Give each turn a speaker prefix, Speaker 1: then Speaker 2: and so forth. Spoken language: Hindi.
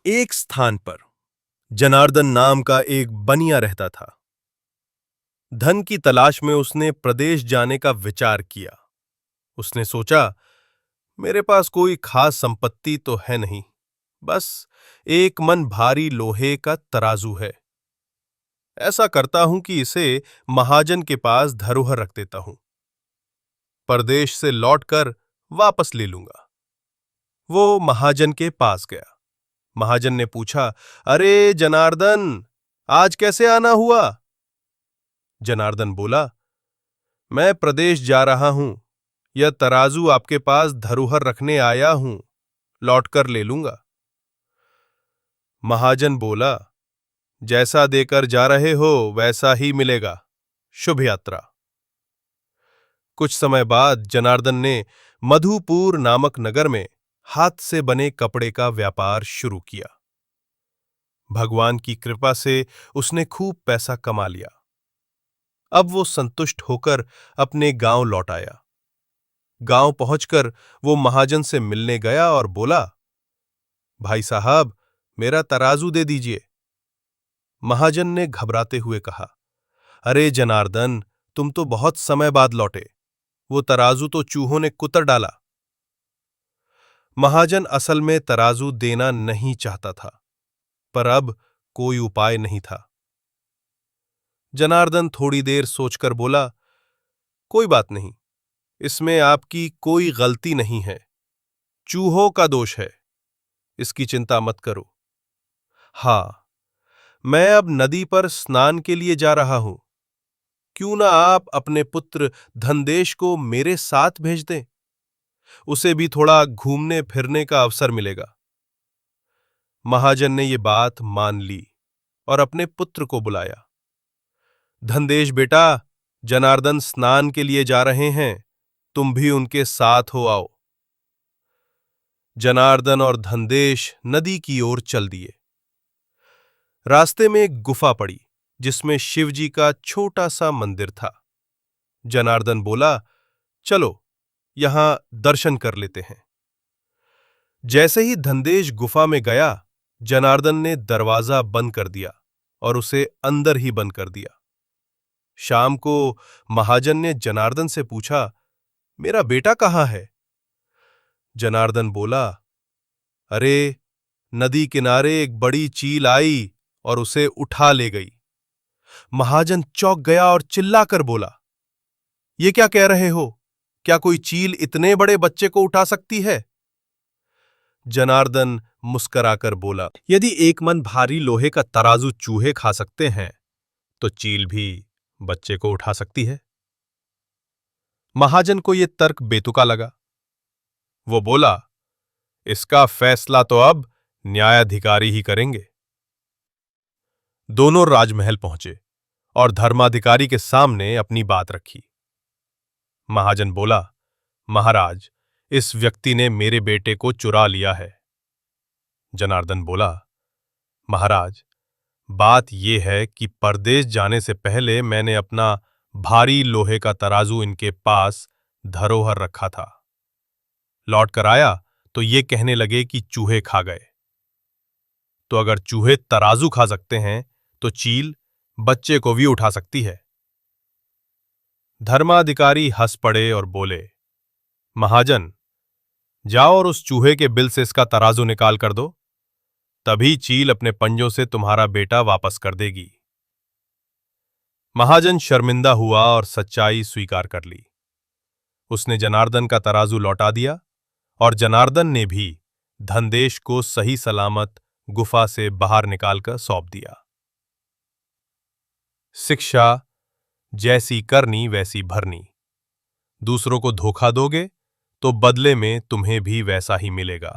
Speaker 1: एक स्थान पर जनार्दन नाम का एक बनिया रहता था। धन की तलाश में उसने प्रदेश जाने का विचार किया। उसने सोचा, मेरे पास कोई खास संपत्ति तो है नहीं, बस एक मन भारी लोहे का तराजू है। ऐसा करता हूं कि इसे महाजन के पास धरोहर रख देता हूं। परदेश से लौटकर वापस ले लूंगा। वो महाजन के पास गया। महाजन ने पूछा, अरे जनार्दन, आज कैसे आना हुआ? जनार्दन बोला, मैं प्रदेश जा रहा हूं। यह तराजू आपके पास धरोहर रखने आया हूं, लौटकर ले लूंगा। महाजन बोला, जैसा देकर जा रहे हो वैसा ही मिलेगा। शुभ यात्रा। कुछ समय बाद जनार्दन ने मधुपुर नामक नगर में हाथ से बने कपड़े का व्यापार शुरू किया। भगवान की कृपा से उसने खूब पैसा कमा लिया। अब वो संतुष्ट होकर अपने गांव लौट आया। गांव पहुंचकर वो महाजन से मिलने गया और बोला, भाई साहब, मेरा तराजू दे दीजिए। महाजन ने घबराते हुए कहा, अरे जनार्दन, तुम तो बहुत समय बाद लौटे। वो तराजू तो चूहों ने कुतर डाला। महाजन असल में तराजू देना नहीं चाहता था, पर अब कोई उपाय नहीं था। जनार्दन थोड़ी देर सोचकर बोला, कोई बात नहीं, इसमें आपकी कोई गलती नहीं है। चूहों का दोष है, इसकी चिंता मत करो। हां, मैं अब नदी पर स्नान के लिए जा रहा हूं। क्यों ना आप अपने पुत्र धनदेश को मेरे साथ भेज दें? उसे भी थोड़ा घूमने फिरने का अवसर मिलेगा। महाजन ने ये बात मान ली और अपने पुत्र को बुलाया। धनदेश बेटा, जनार्दन स्नान के लिए जा रहे हैं, तुम भी उनके साथ हो आओ। जनार्दन और धनदेश नदी की ओर चल दिए। रास्ते में एक गुफा पड़ी जिसमें शिवजी का छोटा सा मंदिर था। जनार्दन बोला, चलो यहां दर्शन कर लेते हैं। जैसे ही धनदेश गुफा में गया, जनार्दन ने दरवाजा बंद कर दिया और उसे अंदर ही बंद कर दिया। शाम को महाजन ने जनार्दन से पूछा, मेरा बेटा कहाँ है? जनार्दन बोला, अरे, नदी किनारे एक बड़ी चील आई और उसे उठा ले गई। महाजन चौंक गया और चिल्लाकर बोला, ये क्या कह रहे हो? क्या कोई चील इतने बड़े बच्चे को उठा सकती है? जनार्दन मुस्कराकर बोला, यदि एक मन भारी लोहे का तराजू चूहे खा सकते हैं, तो चील भी बच्चे को उठा सकती है। महाजन को यह तर्क बेतुका लगा। वो बोला, इसका फैसला तो अब न्यायाधिकारी ही करेंगे। दोनों राजमहल पहुंचे और धर्माधिकारी के सामने अपनी बात रखी। महाजन बोला, महाराज, इस व्यक्ति ने मेरे बेटे को चुरा लिया है। जनार्दन बोला, महाराज, बात यह है कि परदेश जाने से पहले मैंने अपना भारी लोहे का तराजू इनके पास धरोहर रखा था। लौट कर आया तो ये कहने लगे कि चूहे खा गए। तो अगर चूहे तराजू खा सकते हैं, तो चील बच्चे को भी उठा सकती है। धर्माधिकारी हंस पड़े और बोले, महाजन, जाओ और उस चूहे के बिल से इसका तराजू निकाल कर दो, तभी चील अपने पंजों से तुम्हारा बेटा वापस कर देगी। महाजन शर्मिंदा हुआ और सच्चाई स्वीकार कर ली। उसने जनार्दन का तराजू लौटा दिया और जनार्दन ने भी धनदेश को सही सलामत गुफा से बाहर निकालकर सौंप दिया। शिक्षा, जैसी करनी वैसी भरनी। दूसरों को धोखा दोगे तो बदले में तुम्हें भी वैसा ही मिलेगा।